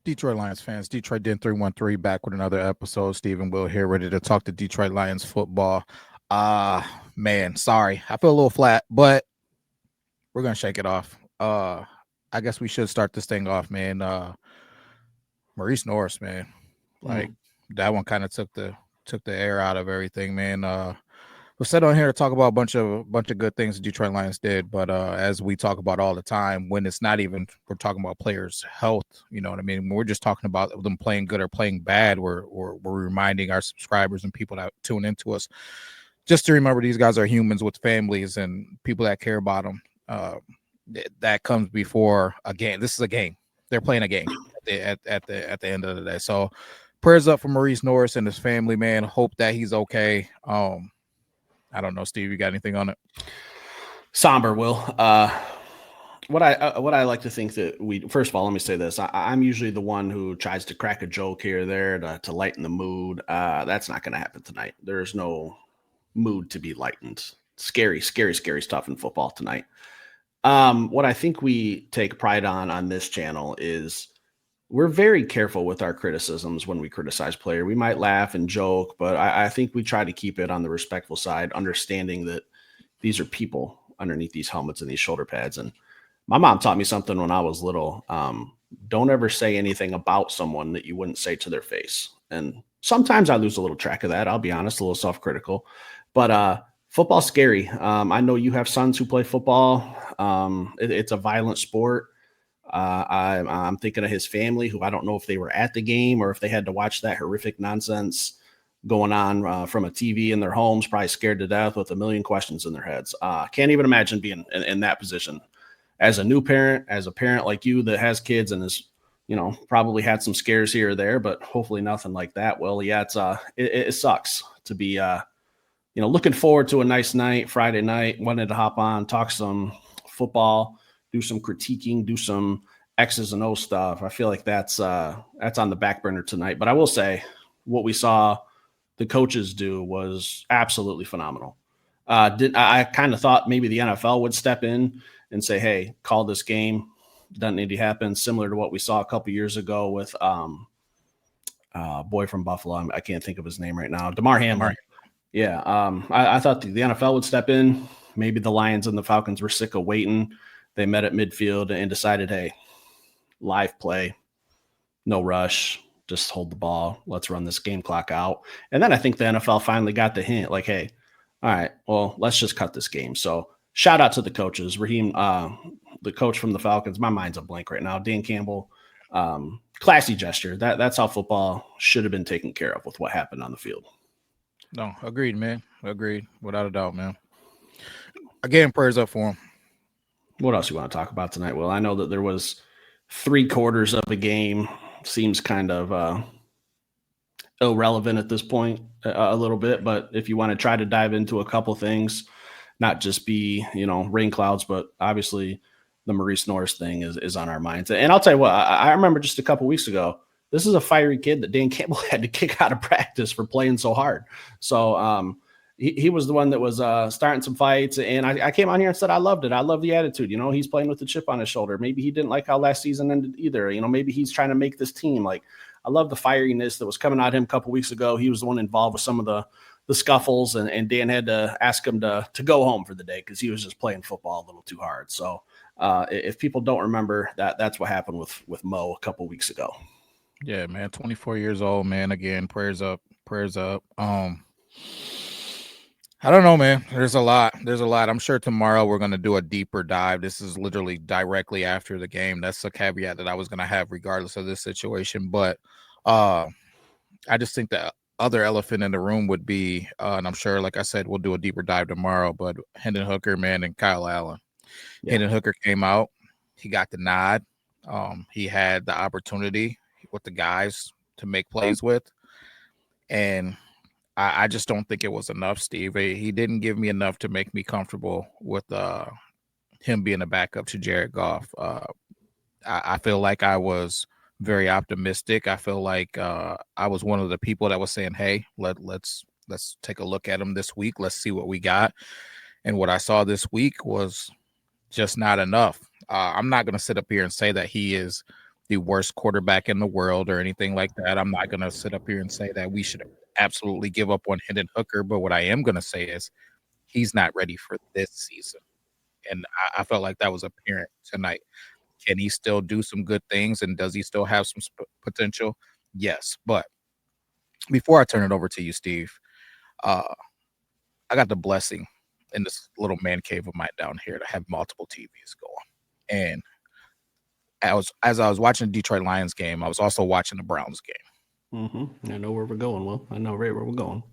Detroit Lions fans, Detroit Den 313 back with another episode. Stephen Will here, ready to talk to Detroit Lions football. Man, sorry. I feel a little flat, but we're gonna shake it off. I guess we should start this thing off, man. Maurice Norris, man. Like that one kind of took the air out of everything, man. We're set on here to talk about a bunch of good things the Detroit Lions did, but as we talk about all the time, when it's not even we're talking about players' health, you know what I mean? When we're just talking about them playing good or playing bad, we're reminding our subscribers and people that tune into us just to remember these guys are humans with families and people that care about them. That comes before a game. This is a game. They're playing a game at the end of the day. So prayers up for Maurice Norris and his family, man. Hope that he's okay. I don't know, Steve. You got anything on it? Somber, Will. What I like to think that we first of all, let me say this. I'm usually the one who tries to crack a joke here or there to lighten the mood. That's not going to happen tonight. There's no mood to be lightened. Scary stuff in football tonight. What I think we take pride on this channel is we're very careful with our criticisms when we criticize player. We might laugh and joke, but I think we try to keep it on the respectful side, understanding that these are people underneath these helmets and these shoulder pads. And my mom taught me something when I was little. Don't ever say anything about someone that you wouldn't say to their face. And sometimes I lose a little track of that. I'll be honest, a little self-critical, but football's scary. I know you have sons who play football. It's a violent sport. I'm thinking of his family, who I don't know if they were at the game or if they had to watch that horrific nonsense going on from a TV in their homes, probably scared to death with a million questions in their heads. Can't even imagine being in that position as a new parent, as a parent like you that has kids and is, probably had some scares here or there, but hopefully nothing like that. Well, yeah, it sucks to be, looking forward to a nice night, Friday night, wanted to hop on, talk some football, do some critiquing, do some X's and O stuff. I feel like that's on the back burner tonight. But I will say what we saw the coaches do was absolutely phenomenal. I kind of thought maybe the NFL would step in and say, hey, call this game. Doesn't need to happen. Similar to what we saw a couple years ago with boy from Buffalo. I can't think of his name right now. Damar Hamlin. Yeah. I thought the NFL would step in. Maybe the Lions and the Falcons were sick of waiting. They met at midfield and decided, hey, live play, no rush, just hold the ball. Let's run this game clock out. And then I think the NFL finally got the hint, like, hey, all right, well, let's just cut this game. So shout out to the coaches. Raheem, the coach from the Falcons, my mind's a blank right now. Dan Campbell, classy gesture. That's how football should have been taken care of with what happened on the field. No, agreed, man. Agreed. Without a doubt, man. Again, prayers up for him. What else you want to talk about tonight? Well, I know that there was 3/4 of a game. Seems kind of irrelevant at this point a little bit, but if you want to try to dive into a couple things, not just be, rain clouds, but obviously the Maurice Norris thing is on our minds. And I'll tell you what, I remember just a couple weeks ago, this is a fiery kid that Dan Campbell had to kick out of practice for playing so hard. So, he was the one that was starting some fights, and I came on here and said I loved it. I love the attitude. He's playing with the chip on his shoulder. Maybe he didn't like how last season ended either. Maybe he's trying to make this team. Like, I love the fieriness that was coming out of him a couple weeks ago. He was the one involved with some of the scuffles, and Dan had to ask him to go home for the day because he was just playing football a little too hard. So if people don't remember that's what happened with Mo a couple weeks ago. Yeah, man, 24 years old, man. Again, prayers up. I don't know, man. There's a lot. I'm sure tomorrow we're going to do a deeper dive. This is literally directly after the game. That's a caveat that I was going to have regardless of this situation. But I just think the other elephant in the room would be, and I'm sure, like I said, we'll do a deeper dive tomorrow, but Hendon Hooker, man, and Kyle Allen. Yeah. Hendon Hooker came out. He got the nod. He had the opportunity with the guys to make plays with. And I just don't think it was enough, Steve. He didn't give me enough to make me comfortable with him being a backup to Jared Goff. I feel like I was very optimistic. I feel like I was one of the people that was saying, hey, let's take a look at him this week. Let's see what we got. And what I saw this week was just not enough. I'm not going to sit up here and say that he is the worst quarterback in the world or anything like that. I'm not going to sit up here and say that we should absolutely give up on Hendon Hooker. But what I am going to say is he's not ready for this season. And I felt like that was apparent tonight. Can he still do some good things? And does he still have some potential? Yes. But before I turn it over to you, Steve, I got the blessing in this little man cave of mine down here to have multiple TVs going. And as I was watching the Detroit Lions game, I was also watching the Browns game. I know where we're going, Will. I know right where we're going.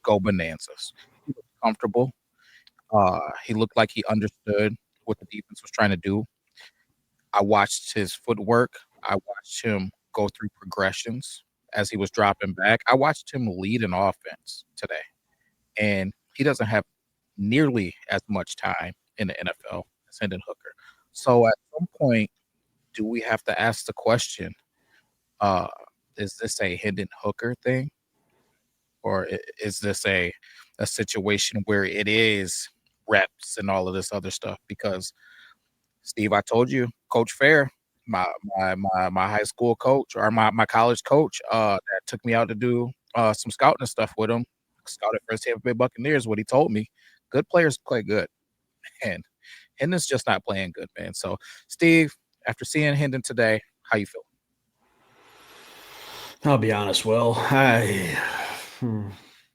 Go bananas. He was comfortable. He looked like he understood what the defense was trying to do. I watched his footwork. I watched him go through progressions as he was dropping back. I watched him lead an offense today. And he doesn't have nearly as much time in the NFL as Hendon Hooker. So at some point, do we have to ask the question, is this a Hendon Hooker thing? Or is this a situation where it is reps and all of this other stuff? Because Steve, I told you, Coach Fair, my high school coach or my college coach, that took me out to do some scouting and stuff with him. Scouted for his Tampa Bay Buccaneers. What he told me, good players play good, and Hendon's just not playing good, man. So, Steve, after seeing Hendon today, how you feel? I'll be honest, Will.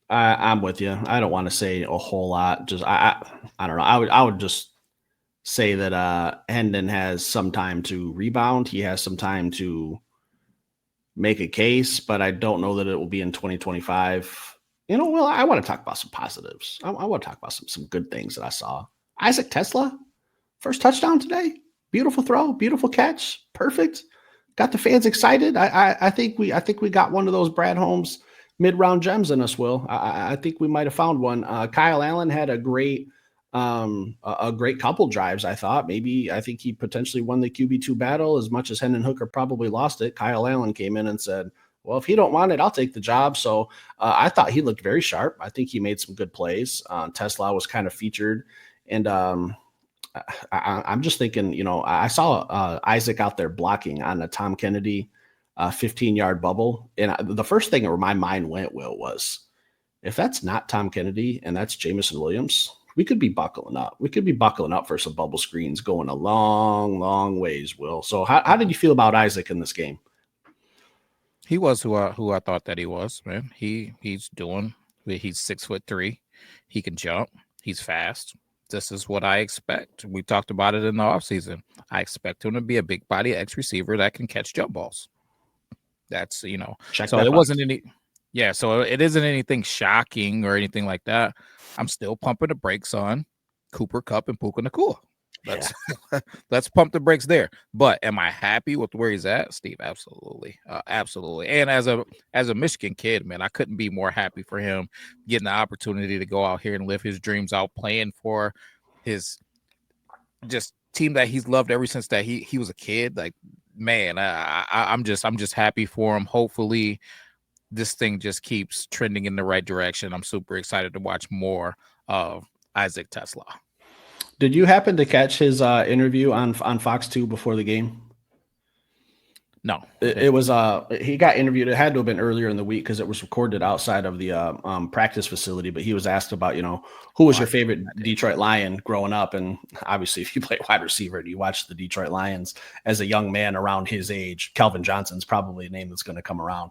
I'm with you. I don't want to say a whole lot. Just I don't know. I would just say that Hendon has some time to rebound. He has some time to make a case, but I don't know that it will be in 2025. Well, I want to talk about some positives. I want to talk about some good things that I saw. Isaac Tesla, first touchdown today. Beautiful throw, beautiful catch, perfect. Got the fans excited. I think we got one of those Brad Holmes mid-round gems in us, Will. I think we might have found one. Kyle Allen had a great couple drives, I thought. I think he potentially won the QB2 battle as much as Hendon Hooker probably lost it. Kyle Allen came in and said, well, if he don't want it, I'll take the job. So I thought he looked very sharp. I think he made some good plays. Tesla was kind of featured. And I'm just thinking, I saw Isaac out there blocking on a Tom Kennedy 15-yard bubble. And the first thing where my mind went, Will, was if that's not Tom Kennedy and that's Jameson Williams, we could be buckling up. We could be buckling up for some bubble screens going a long, long ways, Will. So how did you feel about Isaac in this game? He was who I thought that he was, man. He's 6'3". He can jump. He's fast. This is what I expect. We talked about it in the offseason. I expect him to be a big body X receiver that can catch jump balls. That's, Check so that it box. wasn't any, yeah, so it isn't anything shocking or anything like that. I'm still pumping the brakes on Cooper Kupp and Puka Nacua. Let's pump the brakes there. But am I happy with where he's at, Steve? Absolutely. Absolutely. And as a Michigan kid, man, I couldn't be more happy for him getting the opportunity to go out here and live his dreams out, playing for his just team that he's loved ever since that he was a kid. Like, man, I'm just happy for him. Hopefully this thing just keeps trending in the right direction. I'm super excited to watch more of Isaac Tesla. Did you happen to catch his interview on Fox 2 before the game? No, it was he got interviewed. It had to have been earlier in the week because it was recorded outside of the practice facility. But he was asked about, who was your favorite Detroit Lion growing up? And obviously, if you play wide receiver and you watch the Detroit Lions as a young man around his age, Calvin Johnson's probably a name that's going to come around.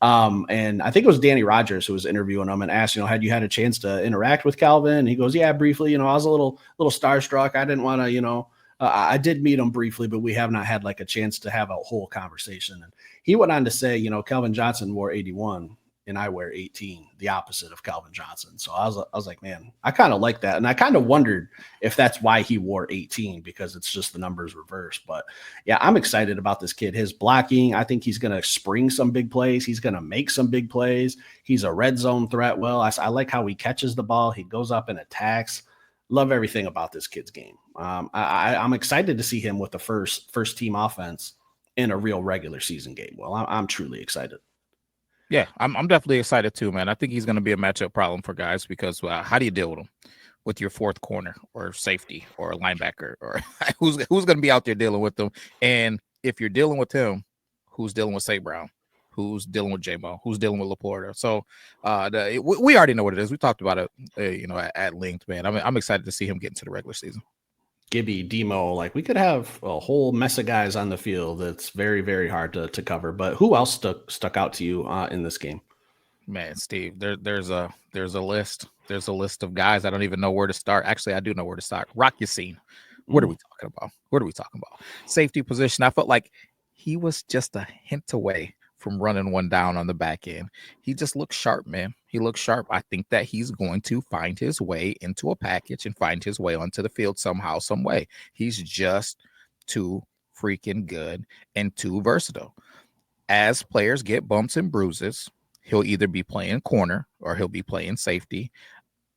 And I think it was Danny Rogers who was interviewing him and asked, had you had a chance to interact with Calvin? And he goes, yeah, briefly. I was a little starstruck. I didn't want to, I did meet him briefly, but we have not had like a chance to have a whole conversation. And he went on to say, Calvin Johnson wore 81 and I wear 18, the opposite of Calvin Johnson. So I was like, man, I kind of like that. And I kind of wondered if that's why he wore 18, because it's just the numbers reversed. But yeah, I'm excited about this kid. His blocking, I think he's going to spring some big plays. He's going to make some big plays. He's a red zone threat. Well, I like how he catches the ball. He goes up and attacks. Love everything about this kid's game. I'm excited to see him with the first team offense in a real regular season game. Well, I'm truly excited. Yeah, I'm definitely excited too, man. I think he's going to be a matchup problem for guys because how do you deal with him? with your fourth corner or safety or linebacker or who's going to be out there dealing with them. And if you're dealing with him, who's dealing with St. Brown? Who's dealing with J-Mo? Who's dealing with Laporta? So we already know what it is. We talked about it, at length, man. I'm excited to see him get into the regular season. Gibby, Demo, like we could have a whole mess of guys on the field that's very, very hard to cover. But who else stuck out to you in this game? Man, Steve, there's a list. There's a list of guys. I don't even know where to start. Actually, I do know where to start. Rock Yassin. What are we talking about? What are we talking about? Safety position. I felt like he was just a hint away from running one down on the back end. He just looks sharp, man. He looks sharp. I think that he's going to find his way into a package and find his way onto the field somehow, some way. He's just too freaking good and too versatile. As players get bumps and bruises, he'll either be playing corner or he'll be playing safety.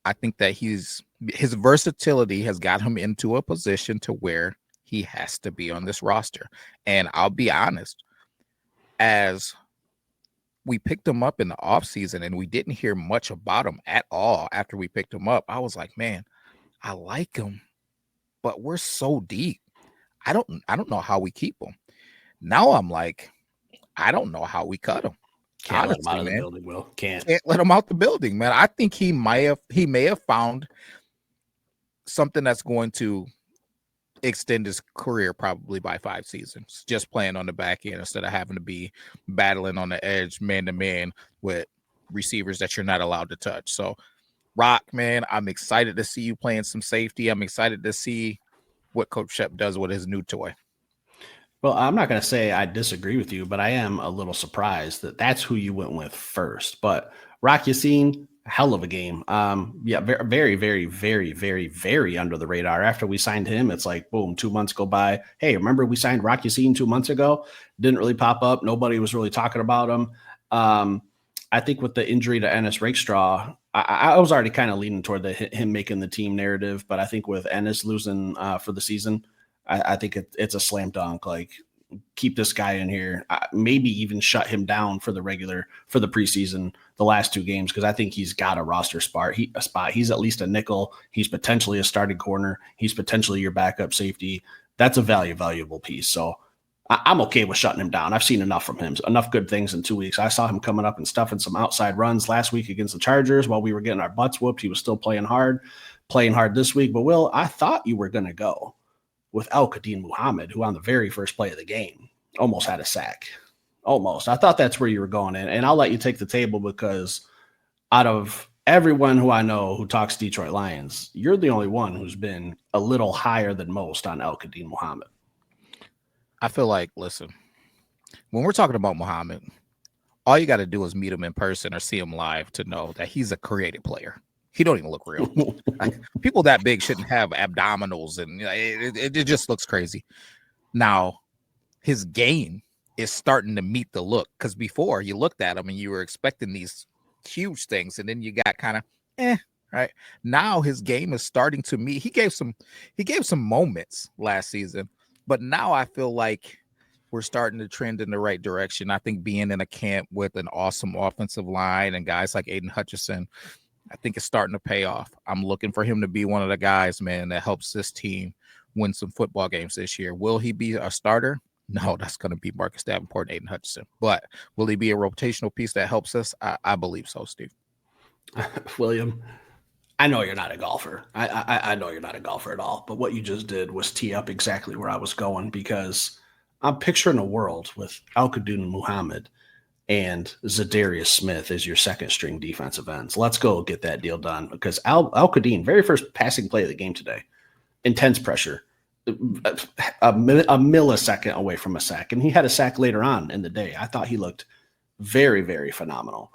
I think that his versatility has got him into a position to where he has to be on this roster. And I'll be honest, as we picked him up in the offseason and we didn't hear much about him at all after we picked him up, I was like, man, I like him, but we're so deep. I don't know how we keep him. Now I'm like, I don't know how we cut him. Can't let him out of the building, Will. Can't let him out the building, man. I think he may have found something that's going to extend his career probably by 5 seasons, just playing on the back end instead of having to be battling on the edge man to man with receivers that you're not allowed to touch. So, Rock, man, I'm excited to see you playing some safety. I'm excited to see what Coach Shep does with his new toy. Well, I'm not going to say I disagree with you, but I am a little surprised that that's who you went with first. But Rock Yassin, hell of a game. Yeah, very, very, very, very, very under the radar. After we signed him, it's like, boom, 2 months go by. Hey, remember we signed Rock Yassin 2 months ago? Didn't really pop up. Nobody was really talking about him. I think with the injury to Ennis Rakestraw, I was already kind of leaning toward him making the team narrative. But I think with Ennis losing for the season, I think it's a slam dunk. Like, keep this guy in here, maybe even shut him down for the preseason, the last 2 games, because I think he's got a roster spot. He's at least a nickel. He's potentially a starting corner. He's potentially your backup safety. That's a valuable piece. So I'm okay with shutting him down. I've seen enough from him, enough good things in 2 weeks. I saw him coming up and stuffing some outside runs last week against the Chargers while we were getting our butts whooped. He was still playing hard this week. But Will, I thought you were going to go with Al-Qadim Muhammad, who on the very first play of the game almost had a sack. Almost. I thought that's where you were going in. And I'll let you take the table because out of everyone who I know who talks Detroit Lions, you're the only one who's been a little higher than most on Al-Qadim Muhammad. I feel like, listen, when we're talking about Muhammad, all you got to do is meet him in person or see him live to know that he's a creative player. He don't even look real. Like, people that big shouldn't have abdominals, and it just looks crazy. Now, his game is starting to meet the look, because before you looked at him and you were expecting these huge things, and then you got kind of right. Now his game is starting to meet. He gave some moments last season, but now I feel like we're starting to trend in the right direction. I think being in a camp with an awesome offensive line and guys like Aiden Hutchinson, I think it's starting to pay off. I'm looking for him to be one of the guys, man, that helps this team win some football games this year. Will he be a starter? No, that's going to be Marcus Davenport and Aiden Hutchinson. But will he be a rotational piece that helps us? I believe so, Steve. William, I know you're not a golfer. I know you're not a golfer at all. But what you just did was tee up exactly where I was going, because I'm picturing a world with Al-Qadim Muhammad and Zadarius Smith as your second string defensive ends. Let's go get that deal done, because Al-Qadim, very first passing play of the game today, intense pressure, a millisecond away from a sack. And he had a sack later on in the day. I thought he looked very, very phenomenal.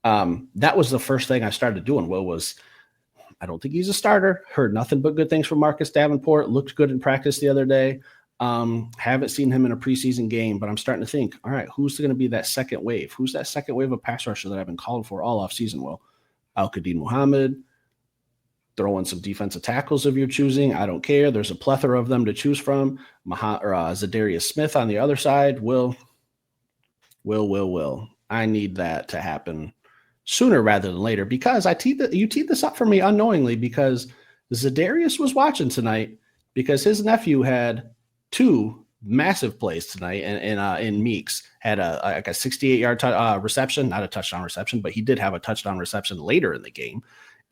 That was the first thing I started doing, Will, was I don't think he's a starter. Heard nothing but good things from Marcus Davenport. Looked good in practice the other day. Haven't seen him in a preseason game, but I'm starting to think, all right, who's going to be that second wave? Who's that second wave of pass rusher that I've been calling for all offseason? Well, Al-Qadim Muhammad, throw in some defensive tackles of your choosing. I don't care. There's a plethora of them to choose from. Zadarius Smith on the other side. Will. I need that to happen sooner rather than later, because you teed this up for me unknowingly, because Zadarius was watching tonight because his nephew had 2 massive plays tonight, and in Meeks had a 68-yard reception, not a touchdown reception, but he did have a touchdown reception later in the game.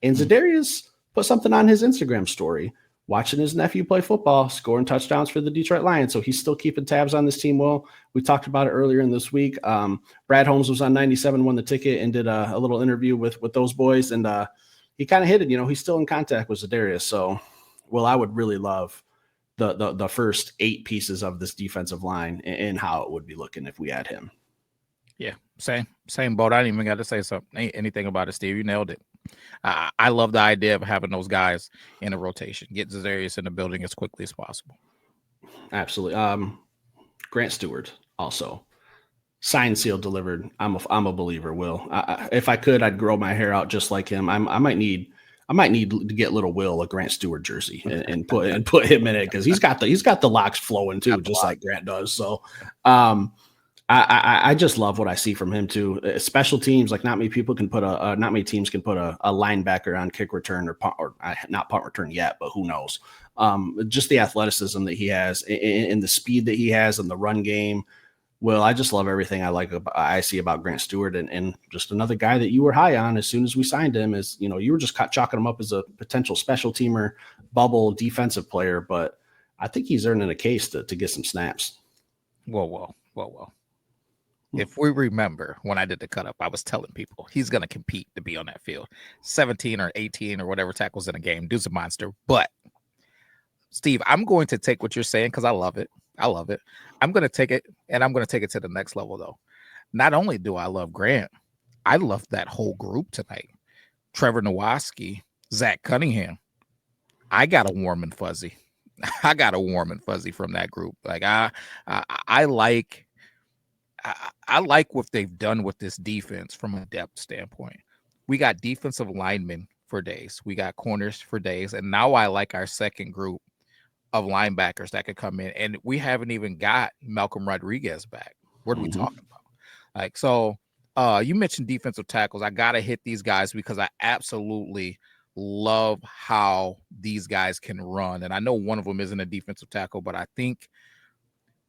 And Zadarius put something on his Instagram story, watching his nephew play football, scoring touchdowns for the Detroit Lions. So he's still keeping tabs on this team. Well, we talked about it earlier in this week. Brad Holmes was on 97, won the ticket, and did a little interview with those boys, and he kind of hit it. He's still in contact with Zadarius. So, well, I would really love the first 8 pieces of this defensive line and how it would be looking if we had him. Yeah, same boat. I didn't even got to say anything about it, Steve. You nailed it. I love the idea of having those guys in a rotation. Get Zadarius in the building as quickly as possible. Absolutely. Grant Stewart also. Signed, sealed, delivered. I'm a believer, Will. If I could, I'd grow my hair out just like him. I might need to get little Will a Grant Stewart jersey and put him in it, because he's got the locks flowing too, just like Grant does. So I just love what I see from him too. Special teams, like not many teams can put a linebacker on kick return or not punt return yet, but who knows? Just the athleticism that he has and the speed that he has in the run game. Well, I just love everything I see about Grant Stewart, and just another guy that you were high on as soon as we signed him. Is you were just chalking him up as a potential special teamer, bubble defensive player, but I think he's earning a case to get some snaps. Well. If we remember when I did the cut up, I was telling people he's going to compete to be on that field. 17 or 18 or whatever tackles in a game. Dude's a monster. But, Steve, I'm going to take what you're saying because I love it. I'm going to take it, and I'm going to take it to the next level, though. Not only do I love Grant, I love that whole group tonight. Trevor Nowaski, Zach Cunningham. I got a warm and fuzzy. From that group. Like I like what they've done with this defense from a depth standpoint. We got defensive linemen for days. We got corners for days. And now I like our second group of linebackers that could come in. And we haven't even got Malcolm Rodriguez back. What are we talking about? Like, so you mentioned defensive tackles. I got to hit these guys because I absolutely love how these guys can run. And I know one of them isn't a defensive tackle, but I think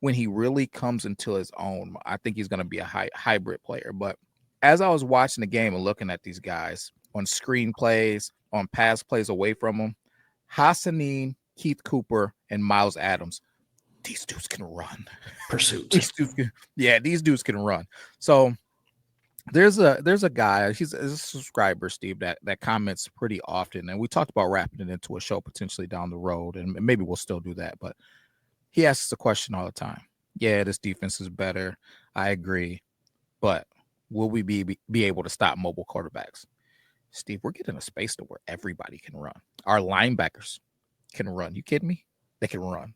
when he really comes into his own, I think he's going to be a hybrid player. But as I was watching the game and looking at these guys on screen plays, on pass plays away from them, Hassanin, Keith Cooper, and Miles Adams, these dudes can run. Pursuit. These dudes can run. So there's a guy, he's a subscriber, Steve, that comments pretty often. And we talked about wrapping it into a show potentially down the road, and maybe we'll still do that. But he asks the question all the time. Yeah, this defense is better. I agree. But will we be able to stop mobile quarterbacks? Steve, we're getting a space to where everybody can run. Our linebackers can run. You kidding me? They can run.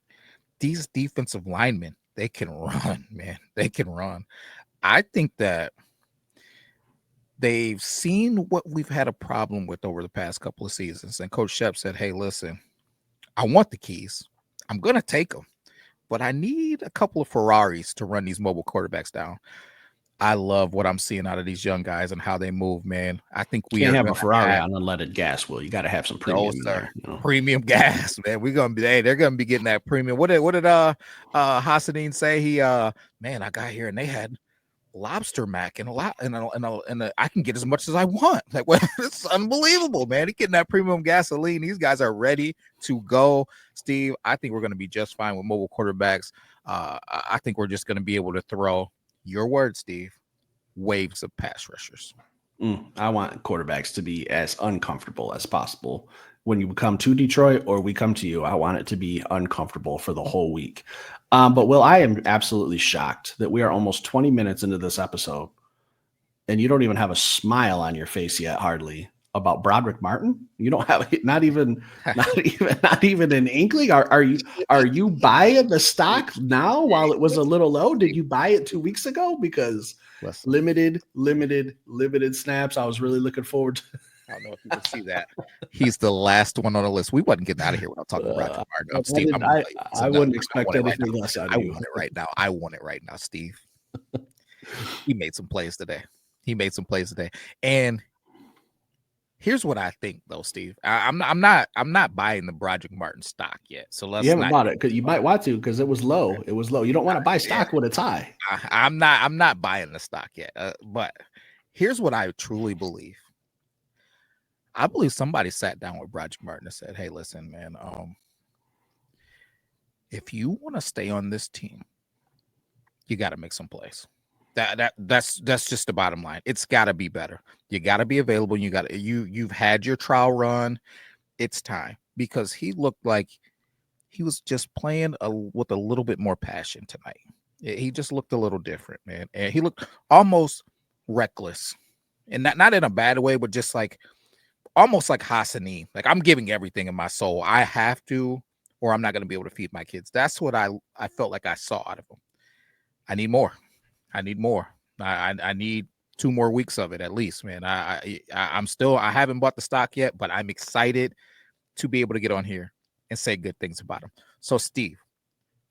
These defensive linemen, they can run, man. They can run. I think that they've seen what we've had a problem with over the past couple of seasons. And Coach Shep said, hey, listen, I want the keys. I'm going to take them. But I need a couple of Ferraris to run these mobile quarterbacks down. I love what I'm seeing out of these young guys and how they move, man. I think we can't have a Ferrari on unleaded gas, Will. You got to have some premium in there. Premium gas, man. We're gonna be they're gonna be getting that premium. What did Hassanin say? He man, I got here and they had lobster mac and I can get as much as I want. Like, well, it's unbelievable, man. He's getting that premium gasoline. These guys are ready to go. Steve, I think we're going to be just fine with mobile quarterbacks. I think we're just going to be able to throw, your word, Steve, waves of pass rushers. I want quarterbacks to be as uncomfortable as possible. When you come to Detroit or we come to you, I want it to be uncomfortable for the whole week. But Will, I am absolutely shocked that we are almost 20 minutes into this episode and you don't even have a smile on your face yet, hardly, about Broadick Martin. You don't have not even an inkling. Are you buying the stock now while it was a little low? Did you buy it 2 weeks ago? Because limited snaps. I was really looking forward to. I don't know if you can see that. He's the last one on the list. We wasn't getting out of here without talking about Martin. Steve, I wouldn't expect anything less out of you. I want it right now. I want it right now, Steve. He made some plays today. And Here's what I think, though, Steve. I'm not buying the Broadick Martin stock yet. So You let's haven't not. bought it because you might want to because it was low. It was low. You don't want to buy stock when it's high. I'm not buying the stock yet. But here's what I truly believe. I believe somebody sat down with Broadick Martin and said, "Hey, listen, man. If you want to stay on this team, you got to make some plays. That's just the bottom line. It's got to be better. You got to be available. You've had your trial run. It's time." Because he looked like he was just playing with a little bit more passion tonight. He just looked a little different, man. And he looked almost reckless. And not in a bad way, but just like almost like Hassani. Like, I'm giving everything in my soul. I have to, or I'm not going to be able to feed my kids. That's what I felt like I saw out of him. I need more. I need more. I need 2 more weeks of it at least, man. I haven't bought the stock yet, but I'm excited to be able to get on here and say good things about him. So, Steve,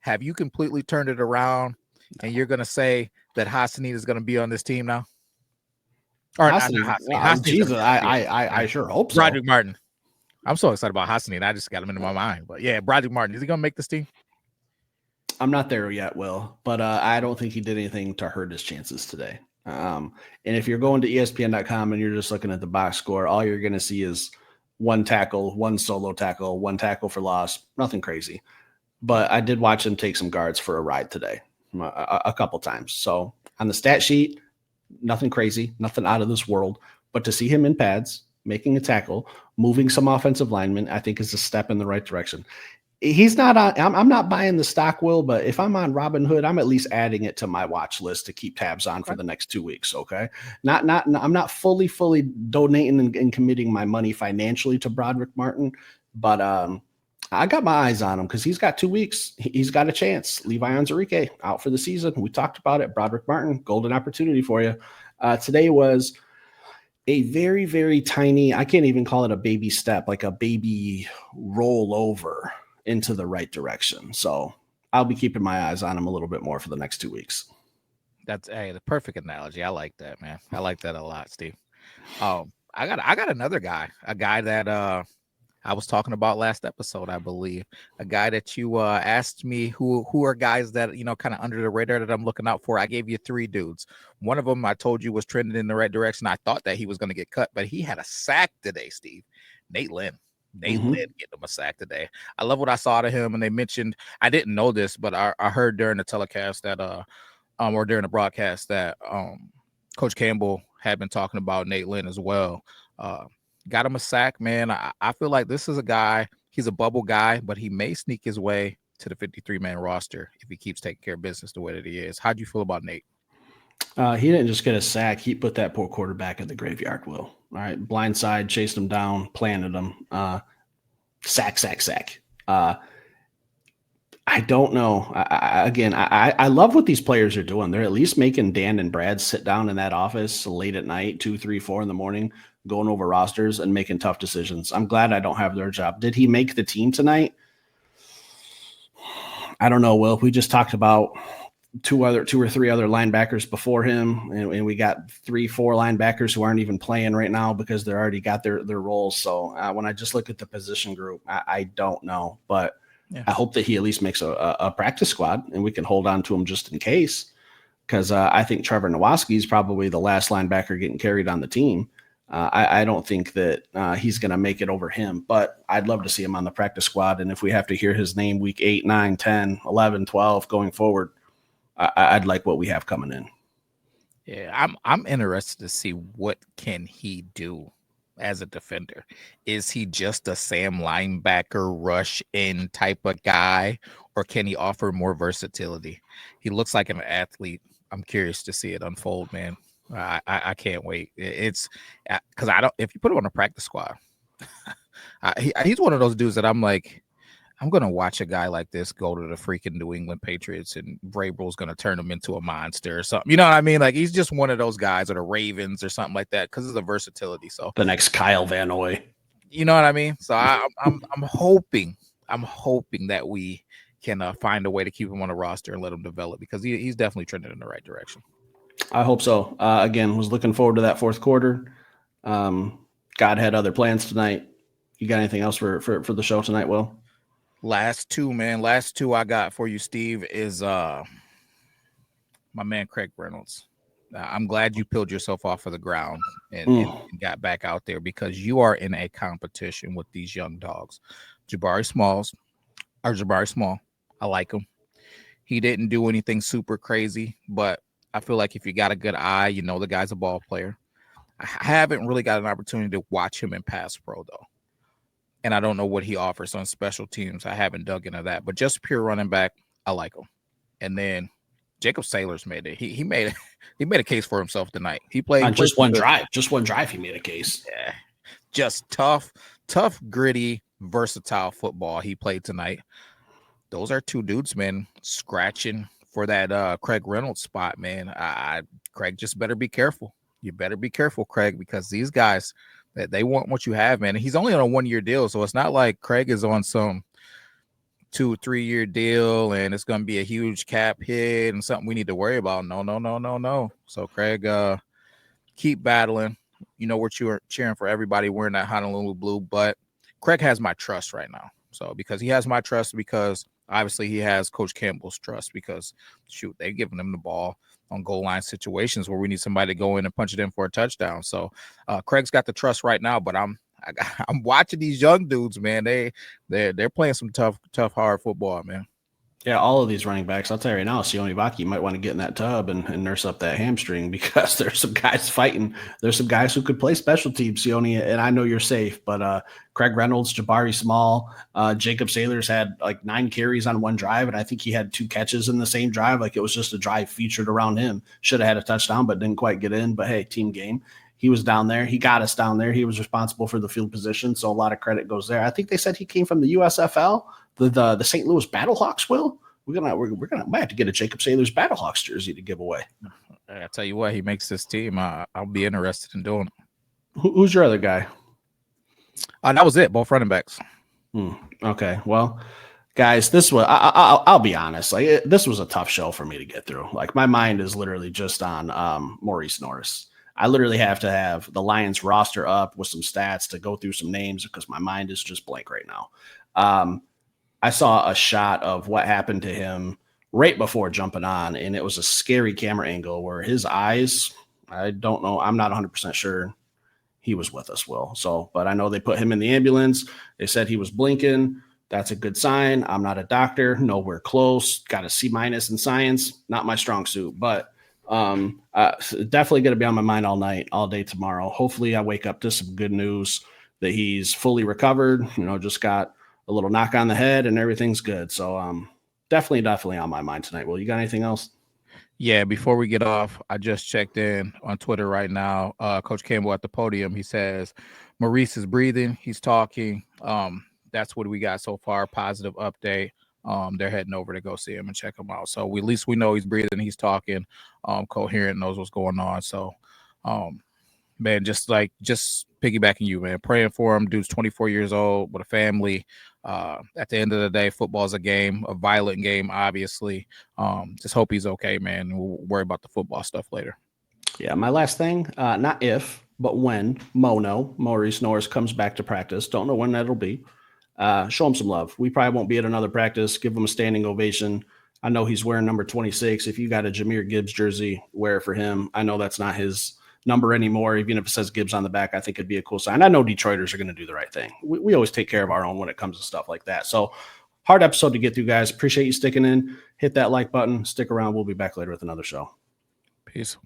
have you completely turned it around and you're going to say that Hassani is going to be on this team now? Or Hassani. Jesus, I sure hope so. Broadick Martin. I'm so excited about Hassani, and I just got him into my mind. But yeah, Broadick Martin, is he going to make this team? I'm not there yet, Will, but I don't think he did anything to hurt his chances today. And if you're going to ESPN.com and you're just looking at the box score, all you're going to see is 1 tackle, 1 solo tackle, 1 tackle for loss, nothing crazy. But I did watch him take some guards for a ride today a couple times. So on the stat sheet, nothing crazy, nothing out of this world. But to see him in pads, making a tackle, moving some offensive linemen, I think is a step in the right direction. He's not on. I'm not buying the stock, Will, but if I'm on Robinhood, I'm at least adding it to my watch list to keep tabs on for the next 2 weeks. Okay, I'm not fully donating and committing my money financially to Broadick Martin, but I got my eyes on him because he's got 2 weeks. He's got a chance. Levi Onwuzurike out for the season. We talked about it. Broadick Martin, golden opportunity for you. Today was a very, very tiny, I can't even call it a baby step, like a baby rollover into the right direction. So I'll be keeping my eyes on him a little bit more for the next 2 weeks. That's the perfect analogy. I like that, man. I like that a lot, Steve. I got another guy, a guy that I was talking about last episode, I believe, a guy that you asked me who are guys that, kind of under the radar that I'm looking out for. I gave you 3 dudes. One of them I told you was trending in the right direction. I thought that he was going to get cut, but he had a sack today, Steve. Nate Lynn getting him a sack today. I love what I saw out of him. And they mentioned, I didn't know this, but I heard during the telecast that or during the broadcast that Coach Campbell had been talking about Nate Lynn as well. Got him a sack, man. I feel like this is a guy, he's a bubble guy, but he may sneak his way to the 53-man roster if he keeps taking care of business the way that he is. How'd you feel about Nate? He didn't just get a sack. He put that poor quarterback in the graveyard, Will. All right. Blindside, chased him down, planted him. Sack. I don't know. I love what these players are doing. They're at least making Dan and Brad sit down in that office late at night, 2, 3, 4 in the morning, going over rosters and making tough decisions. I'm glad I don't have their job. Did he make the team tonight? I don't know, Will. We just talked about 2 or 3 other linebackers before him, and we got 3, 4 linebackers who aren't even playing right now because they already got their roles. So when I just look at the position group, I don't know, but yeah. I hope that he at least makes a practice squad and we can hold on to him just in case, because I think Trevor Nowaski is probably the last linebacker getting carried on the team. I don't think that he's going to make it over him, but I'd love to see him on the practice squad. And if we have to hear his name week 8, 9, 10, 11, 12 going forward, I'd like what we have coming in. Yeah, I'm interested to see what can he do as a defender. Is he just a Sam linebacker rush in type of guy, or can he offer more versatility? He looks like an athlete. I'm curious to see it unfold, man. I can't wait. It's because if you put him on a practice squad, he's one of those dudes that I'm like, I'm going to watch a guy like this go to the freaking New England Patriots and Vrabel's going to turn him into a monster or something. You know what I mean? Like, he's just one of those guys, or the Ravens or something like that, because of the versatility. So the next Kyle Van Noy. You know what I mean? So I'm hoping that we can find a way to keep him on the roster and let him develop, because he's definitely trending in the right direction. I hope so. Again, was looking forward to that fourth quarter. God had other plans tonight. You got anything else for the show tonight, Will? Last two, man. Last two I got for you, Steve, is my man Craig Reynolds. I'm glad you peeled yourself off of the ground and got back out there, because you are in a competition with these young dogs. Jabari Small, I like him. He didn't do anything super crazy, but I feel like if you got a good eye, you know the guy's a ball player. I haven't really got an opportunity to watch him in pass pro, though. And I don't know what he offers on special teams. I haven't dug into that, but just pure running back, I like him. And then Jacob Saylor's made it. He made it. He made a case for himself tonight. He played just one drive. Just one drive, he made a case. Yeah. Just tough, gritty, versatile football he played tonight. Those are two dudes, man, scratching for that Craig Reynolds spot, man. Craig, just better be careful. You better be careful, Craig, because these guys, they want what you have, man. And he's only on a 1 year deal, so it's not like Craig is on some 2-3 year deal and it's going to be a huge cap hit and something we need to worry about. No. So Craig, keep battling. You know, we're cheering for everybody wearing that Honolulu blue, but Craig has my trust right now. So because he has my trust, because obviously he has Coach Campbell's trust, because shoot, they've given him the ball on goal line situations where we need somebody to go in and punch it in for a touchdown. So Craig's got the trust right now, but I'm watching these young dudes, man. They're playing some tough, hard football, man. Yeah, all of these running backs, I'll tell you right now, Sione Vaki might want to get in that tub and nurse up that hamstring, because there's some guys fighting. There's some guys who could play special teams, Sione, and I know you're safe, but Craig Reynolds, Jabari Small, Jacob Saylor's had like 9 carries on one drive, and I think he had 2 catches in the same drive. Like, it was just a drive featured around him. Should have had a touchdown, but didn't quite get in. But hey, team game. He was down there. He got us down there. He was responsible for the field position, so a lot of credit goes there. I think they said he came from the USFL, the St. Louis Battlehawks. Will we're gonna might have to get a Jacob Saylor's Battlehawks jersey to give away. I tell you what, he makes this team. I'll be interested in doing it. Who's your other guy? That was it. Both running backs. Okay, well, guys, this was I'll be honest. Like, this was a tough show for me to get through. Like, my mind is literally just on Maurice Norris. I literally have to have the Lions roster up with some stats to go through some names, because my mind is just blank right now. I saw a shot of what happened to him right before jumping on, and it was a scary camera angle where his eyes, I don't know, I'm not 100% sure he was with us, Will. So, but I know they put him in the ambulance. They said he was blinking. That's a good sign. I'm not a doctor. Nowhere close. Got a C- in science. Not my strong suit, but definitely going to be on my mind all night, all day tomorrow. Hopefully I wake up to some good news that he's fully recovered, just got a little knock on the head and everything's good. So definitely on my mind tonight. Will, you got anything else? Yeah, before we get off, I just checked in on Twitter right now. Coach Campbell at the podium, he says Maurice is breathing, he's talking. That's what we got so far. Positive update. They're heading over to go see him and check him out. So at least we know he's breathing, he's talking, coherent, knows what's going on. So man, just piggybacking you, man, praying for him. Dude's 24 years old with a family. At the end of the day, football is a game, a violent game, obviously. Just hope he's okay, man. We'll worry about the football stuff later. Yeah, my last thing, not if, but when Maurice Norris comes back to practice, don't know when that'll be. Show him some love. We probably won't be at another practice. Give him a standing ovation. I know he's wearing number 26. If you got a Jahmyr Gibbs jersey, wear it for him. I know that's not his number anymore. Even if it says Gibbs on the back, I think it'd be a cool sign. I know Detroiters are going to do the right thing. We always take care of our own when it comes to stuff like that. So hard episode to get through, guys. Appreciate you sticking in. Hit that like button. Stick around. We'll be back later with another show. Peace.